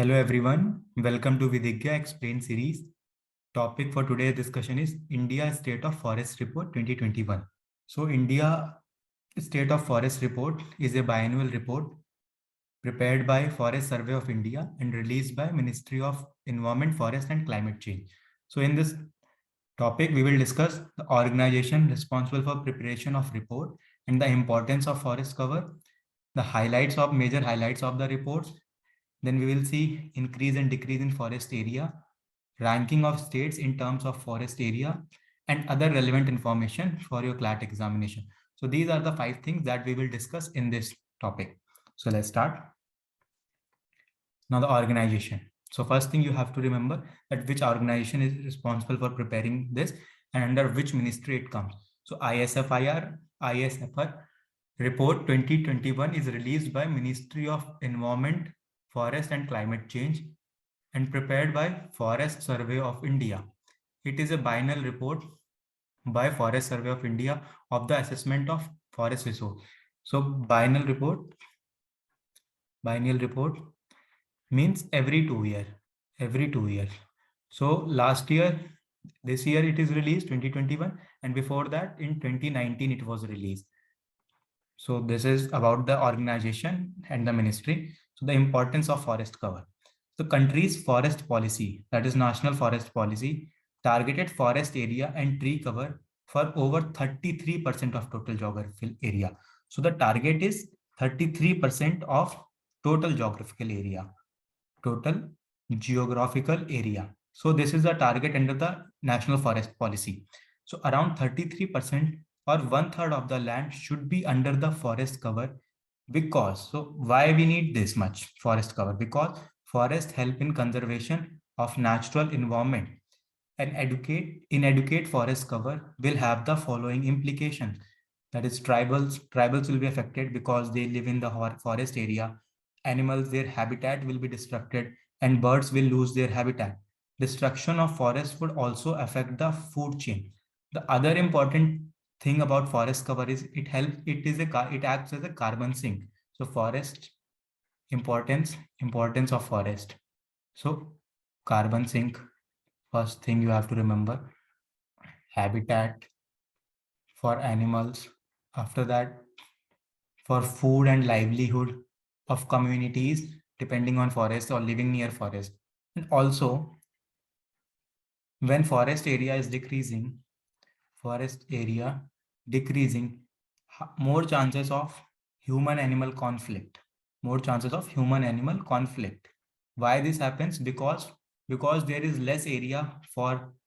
Hello everyone, welcome to Vidhya Explain series. Topic for today's discussion is India State of Forest Report 2021. So India State of Forest Report is a biannual report prepared by Forest Survey of India and released by Ministry of Environment, Forest and Climate Change. So in this topic, we will discuss the organization responsible for preparation of report and the importance of forest cover, the major highlights of the reports. Then we will see increase and decrease in forest area, ranking of states in terms of forest area, and other relevant information for your CLAT examination. So these are the 5 things that we will discuss in this topic. So let's start. Now the organization. So first thing you have to remember that which organization is responsible for preparing this and under which ministry it comes. So ISFR report 2021 is released by Ministry of Environment, Forest and Climate Change and prepared by Forest Survey of India. It is a biennial report by Forest Survey of India of the assessment of forest resource. So biennial report means every 2 years. So this year it is released 2021 and before that in 2019 it was released. So this is about the organization and the ministry. So the importance of forest cover. The country's forest policy, that is National Forest Policy, targeted forest area and tree cover for over 33% of total geographical area. So the target is 33% of total geographical area. So this is the target under the National Forest Policy. So around 33% or 1/3 of the land should be under the forest cover so why we need this much forest cover? Because forests help in conservation of natural environment and inadequate forest cover will have the following implications. That is tribals will be affected because they live in the forest area. Animals, their habitat will be disrupted and birds will lose their habitat. Destruction of forests would also affect the food chain. The other important thing about forest cover is it acts as a carbon sink. So importance of forest. So carbon sink, first thing you have to remember, habitat for animals, after that for food and livelihood of communities depending on forest or living near forest. And also when forest area decreasing, more chances of human animal conflict. Why this happens? Because there is less area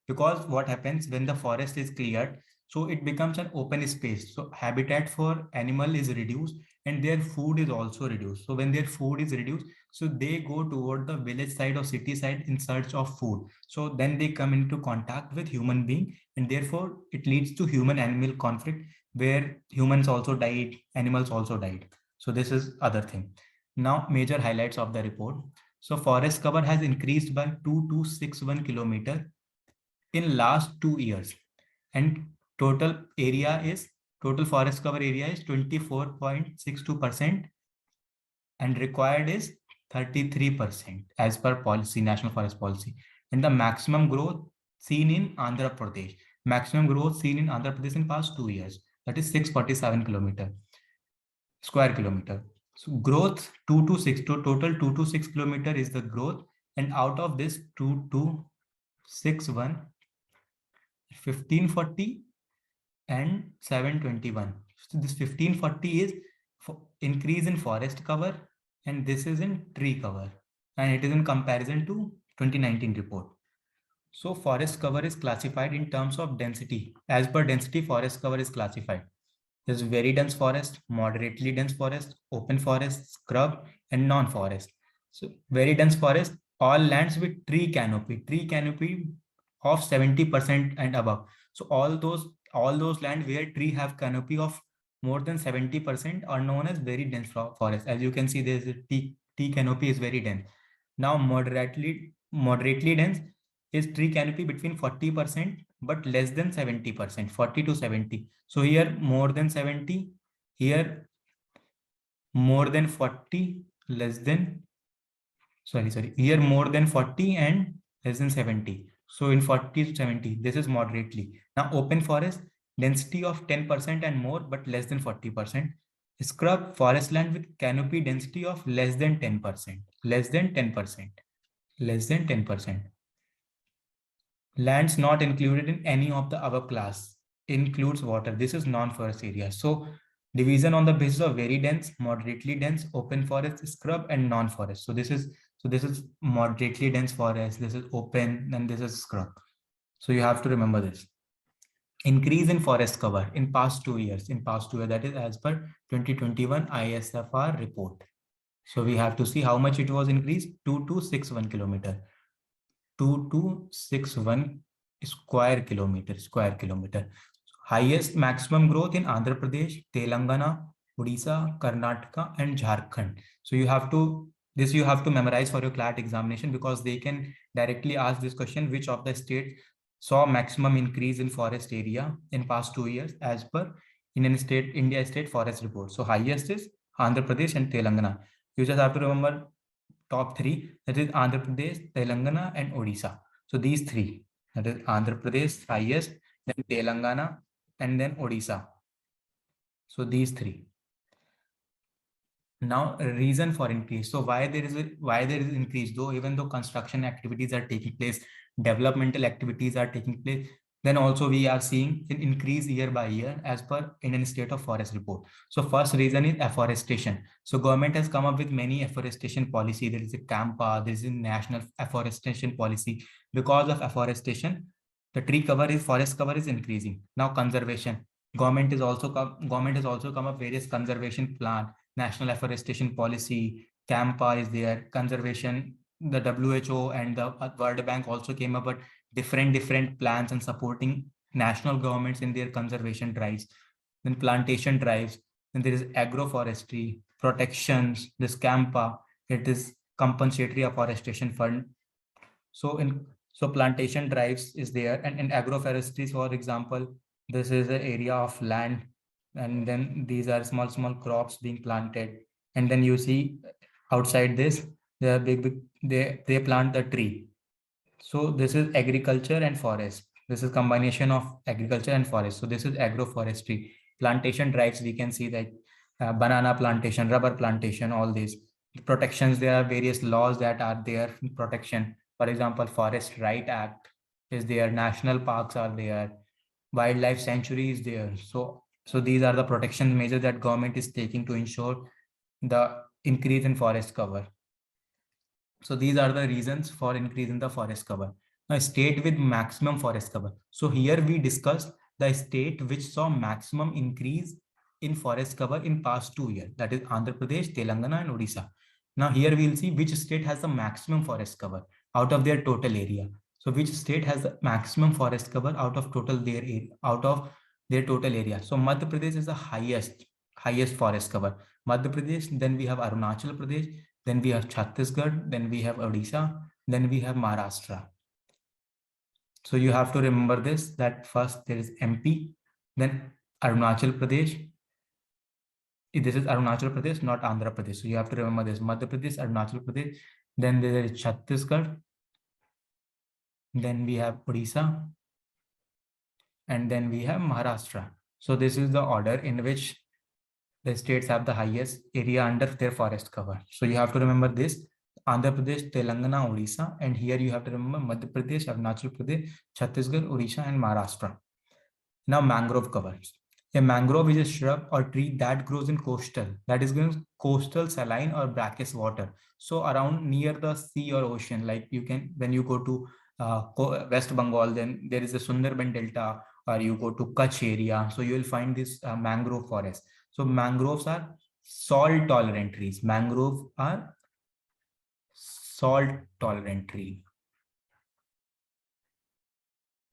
because what happens when the forest is cleared, so it becomes an open space. So habitat for animal is reduced and their food is also reduced. So when their food is reduced, so they go toward the village side or city side in search of food. So then they come into contact with human being and therefore it leads to human animal conflict where humans also died, animals also died. So this is other thing. Now major highlights of the report. So forest cover has increased by 2261 kilometer in last 2 years and total forest cover area is 24.62% and required is 33% as per policy, National Forest Policy. And the maximum growth seen in Andhra Pradesh in past 2 years, that is 647 square kilometer. So growth 226 to total 226 kilometer is the growth, and out of this 2261, 1540 and 721. So this 1540 is increase in forest cover and this is in tree cover, and it is in comparison to 2019 report. So forest cover is classified in terms of density. As per density, forest cover is classified. There's very dense forest, moderately dense forest, open forest, scrub, and non-forest. So very dense forest, all lands with tree canopy of 70% and above. So all those land where tree have canopy of more than 70% are known as very dense forest. As you can see, there's a tree canopy is very dense. Now moderately dense is tree canopy between 40% but less than 70%, 40 to 70. So here more than 70, here more than 40, less than Year more than 40 and less than 70. So in 40 to 70, this is moderately. Now open forest, density of 10% and more, but less than 40%. Scrub forest land with canopy density of less than 10%. Less than 10%. Less than 10%. Lands not included in any of the above class includes water. This is non-forest area. So division on the basis of very dense, moderately dense, open forest, scrub, and non-forest. So this is moderately dense forest. This is open, and this is scrub. So you have to remember this. Increase in forest cover in past 2 years. That is as per 2021 ISFR report. So we have to see how much it was increased. 2261 kilometer. 2261 square kilometer. Highest maximum growth in Andhra Pradesh, Telangana, Odisha, Karnataka, and Jharkhand. So you have to memorize for your CLAT examination, because they can directly ask this question: which of the states saw maximum increase in forest area in past 2 years as per India State Forest Report? So highest is Andhra Pradesh and Telangana. You just have to remember top three, that is Andhra Pradesh, Telangana, and Odisha. So these three, that is Andhra Pradesh highest, then Telangana, and then Odisha. So these three. Now reason for increase. So why there is increase, though even though construction activities are taking place, developmental activities are taking place, then also we are seeing an increase year by year as per Indian State of Forest Report. So first reason is afforestation. So government has come up with many afforestation policy. There is a CAMPA, there is a national afforestation policy. Because of afforestation, the forest cover is increasing. Now conservation. Government has also come up various conservation plan, national afforestation policy, CAMPA is there, conservation. The WHO and the World Bank also came up with different plans and supporting national governments in their conservation drives. Then plantation drives. Then there is agroforestry, protections, this CAMPA, it is compensatory afforestation fund. So plantation drives is there, and in agroforestry, for example, this is an area of land, and then these are small crops being planted, and then you see outside this, they are big they plant the tree. So this is agriculture and forest. This is combination of agriculture and forest. So this is agroforestry. Plantation drives, we can see that banana plantation, rubber plantation, all these protections. There are various laws that are there in protection. For example, Forest Right Act is there, national parks are there, wildlife sanctuary is there. So these are the protection measures that government is taking to ensure the increase in forest cover. So these are the reasons for increase in the forest cover. Now, state with maximum forest cover. So here we discussed the state which saw maximum increase in forest cover in past 2 years. That is Andhra Pradesh, Telangana, and Odisha. Now here we will see which state has the maximum forest cover out of their total area. So which state has the maximum forest cover out of their total area? So Madhya Pradesh is the highest forest cover. Madhya Pradesh, then we have Arunachal Pradesh, then we have Chhattisgarh, then we have Odisha, then we have Maharashtra. So you have to remember this, that first there is MP, then Arunachal Pradesh. This is Arunachal Pradesh, not Andhra Pradesh. So you have to remember this, Madhya Pradesh, Arunachal Pradesh, then there is Chhattisgarh, then we have Odisha, and then we have Maharashtra. So this is the order in which the states have the highest area under their forest cover. So you have to remember this: Andhra Pradesh, Telangana, Odisha, and here you have to remember Madhya Pradesh, Arunachal Pradesh, Chhattisgarh, Odisha, and Maharashtra. Now mangrove covers. A mangrove is a shrub or tree that grows in coastal saline or brackish water. So around near the sea or ocean, like when you go to West Bengal, then there is a Sundarban Delta, or you go to Kutch area. So you will find this mangrove forest. So mangroves are salt tolerant trees. Mangrove are salt tolerant trees.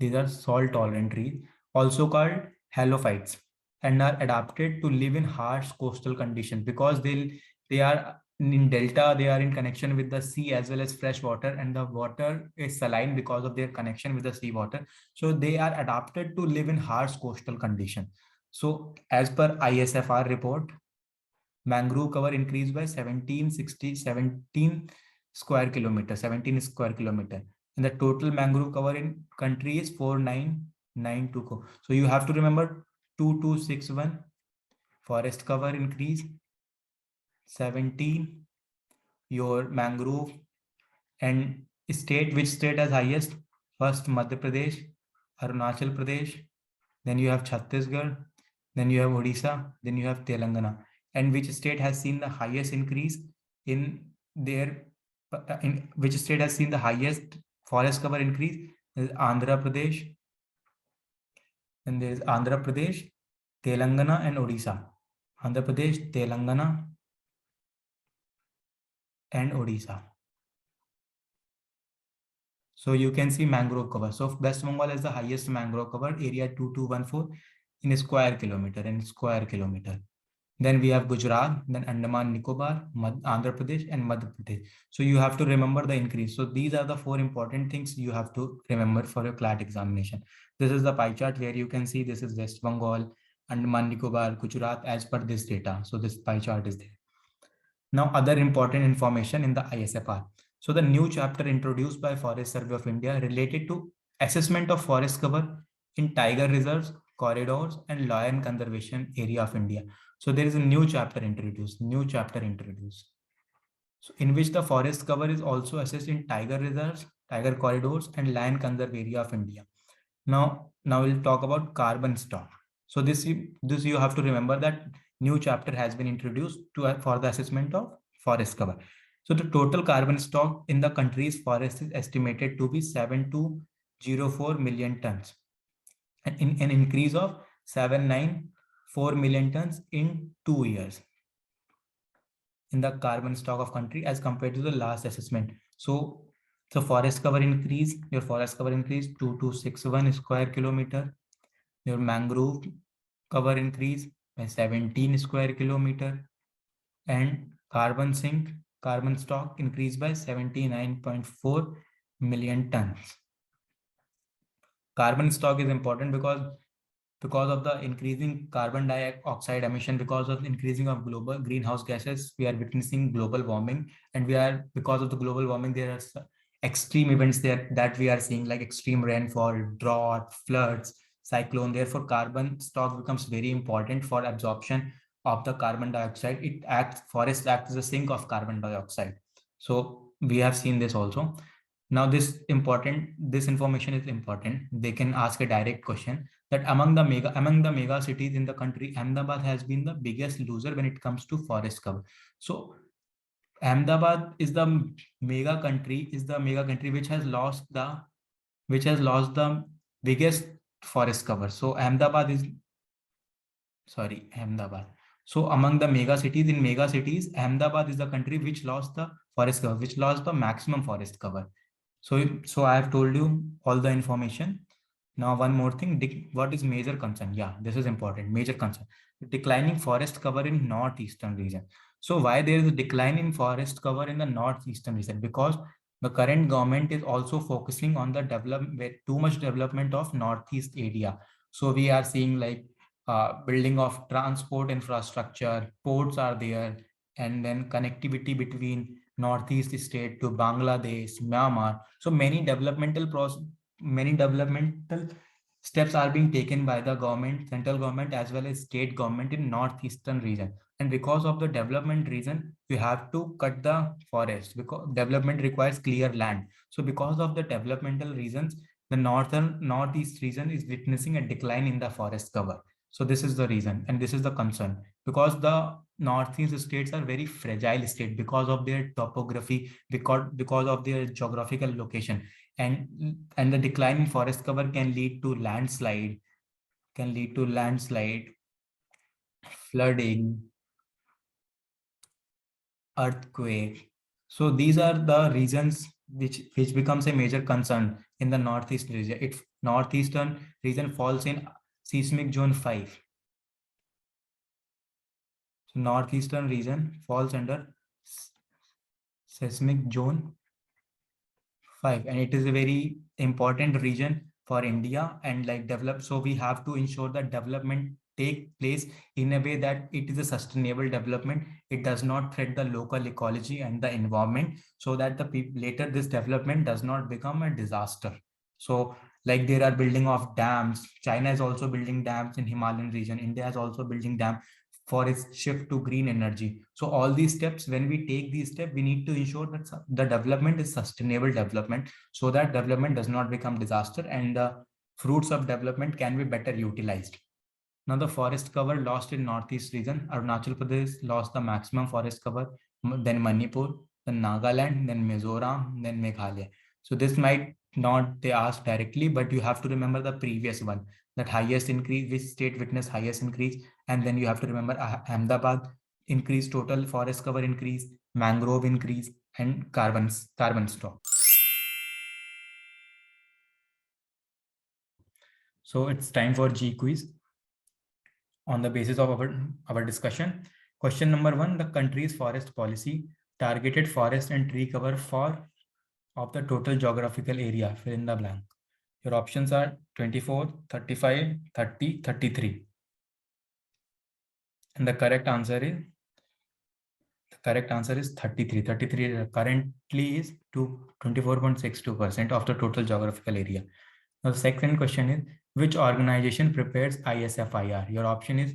These are salt tolerant trees, also called halophytes, and are adapted to live in harsh coastal conditions because they are in delta. They are in connection with the sea as well as fresh water, and the water is saline because of their connection with the sea water. So they are adapted to live in harsh coastal conditions. So as per ISFR report, mangrove cover increased by 17 square kilometer, 17 square kilometer. And the total mangrove cover in country is 4992. So you have to remember 2261 forest cover increase, 17 your mangrove, and state, which state has highest? First Madhya Pradesh, Arunachal Pradesh, then you have Chhattisgarh, then you have Odisha, then you have Telangana. And which state has seen the highest increase in their, in which state has seen the highest forest cover increase? Is Andhra Pradesh, and there is Andhra Pradesh, Telangana, and Odisha. Andhra Pradesh, Telangana, and Odisha. So you can see mangrove cover. So West Bengal is the highest mangrove cover, area 2214 in a square kilometer, Then we have Gujarat, then Andaman Nicobar, Andhra Pradesh, and Madhya Pradesh. So you have to remember the increase. So these are the 4 important things you have to remember for your CLAT examination. This is the pie chart where you can see this is West Bengal, Andaman Nicobar, Gujarat as per this data. So this pie chart is there. Now other important information in the ISFR. So the new chapter introduced by Forest Survey of India related to assessment of forest cover in tiger reserves, corridors, and lion conservation area of India. So there is a new chapter introduced, So in which the forest cover is also assessed in tiger reserves, tiger corridors, and lion conserve area of India. Now we'll talk about carbon stock. So this you have to remember that new chapter has been introduced for the assessment of forest cover. So the total carbon stock in the country's forest is estimated to be 7204 million tons, and in an increase of 794 million tons in 2 years in the carbon stock of country as compared to the last assessment. So forest cover increase, your forest cover increase 2261 square kilometer. Your mangrove cover increase by 17 square kilometer, and carbon stock increased by 79.4 million tons. Carbon stock is important because of the increasing carbon dioxide emission, because of the increasing of global greenhouse gases, we are witnessing global warming, and because of the global warming, there are extreme events there that we are seeing, like extreme rainfall, drought, floods, cyclone. Therefore, carbon stock becomes very important for absorption of the carbon dioxide. Forest acts as a sink of carbon dioxide. So we have seen this also. Now this information is important. They can ask a direct question that among the mega cities in the country, Ahmedabad has been the biggest loser when it comes to forest cover. So Ahmedabad is the mega country which has lost the biggest forest cover. So Ahmedabad. So among the mega cities, Ahmedabad is the country which lost the forest cover, which lost the maximum forest cover. So I have told you all the information. Now one more thing, what is major concern? Yeah, this is important. Major concern, declining forest cover in northeastern region. So why there is a decline in forest cover in the northeastern region? Because the current government is also focusing on the too much development of northeast area. So we are seeing like building of transport infrastructure, ports are there, and then connectivity between northeast state to Bangladesh, Myanmar. So many developmental steps are being taken by the government, central government as well as state government in northeastern region. And because of the development reason, we have to cut the forest because development requires clear land. So because of the developmental reasons, the northeast region is witnessing a decline in the forest cover. So this is the reason, and this is the concern, because the northeast states are very fragile state because of their topography, because of their geographical location, and the decline in forest cover can lead to landslide, flooding, earthquake. So these are the reasons which becomes a major concern in the northeast region. Northeastern region falls in seismic zone 5. So northeastern region falls under seismic zone 5, and it is a very important region for India and like develop. So we have to ensure that development take place in a way that it is a sustainable development. It does not threat the local ecology and the environment, so that the people later this development does not become a disaster. So like there are building of dams. China is also building dams in Himalayan region. India is also building dam for its shift to green energy. So all these steps, when we take these steps, we need to ensure that the development is sustainable development, so that development does not become disaster and the fruits of development can be better utilized. Now the forest cover lost in Northeast region, Arunachal Pradesh lost the maximum forest cover, then Manipur, then Nagaland, then Mizoram, then Meghalaya. So this might not they ask directly, but you have to remember the previous one, that highest increase, which state witnessed highest increase, and then you have to remember Ahmedabad increase, total forest cover increase, mangrove increase, and carbon stock. So it's time for G quiz. On the basis of our discussion, question number 1, the country's forest policy targeted forest and tree cover for of the total geographical area, fill in the blank. Your options are 24, 35, 30, 33. And the correct answer is 33. 33 currently is to 24.62% of the total geographical area. Now the second question is, which organization prepares ISFIR? Your option is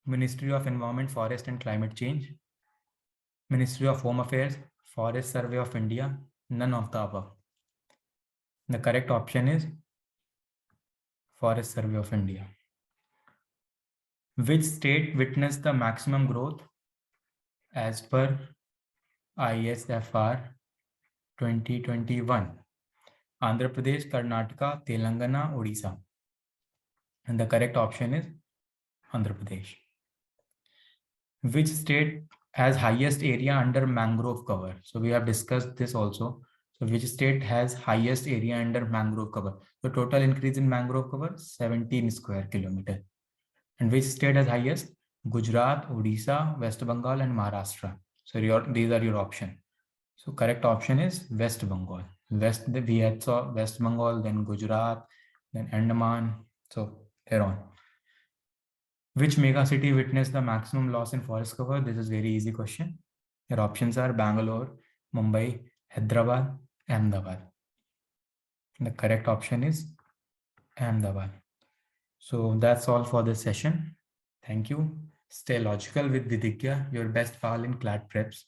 Ministry of Environment, Forest and Climate Change, Ministry of Home Affairs, Forest Survey of India, none of the above. The correct option is Forest Survey of India. Which state witnessed the maximum growth as per ISFR 2021? Andhra Pradesh, Karnataka, Telangana, Odisha. And the correct option is Andhra Pradesh. Which state has highest area under mangrove cover? So we have discussed this also. So which state has highest area under mangrove cover? The total increase in mangrove cover 17 square kilometer. And which state has highest? Gujarat, Odisha, West Bengal, and Maharashtra. So these are your options. So correct option is West Bengal. We had saw West Bengal, then Gujarat, then Andaman. So here on. Which mega city witnessed the maximum loss in forest cover? This is very easy question. Your options are Bangalore, Mumbai, Hyderabad, Ahmedabad. The correct option is Ahmedabad. So that's all for this session. Thank you. Stay logical with Vidhya, your best pal in CLAT preps.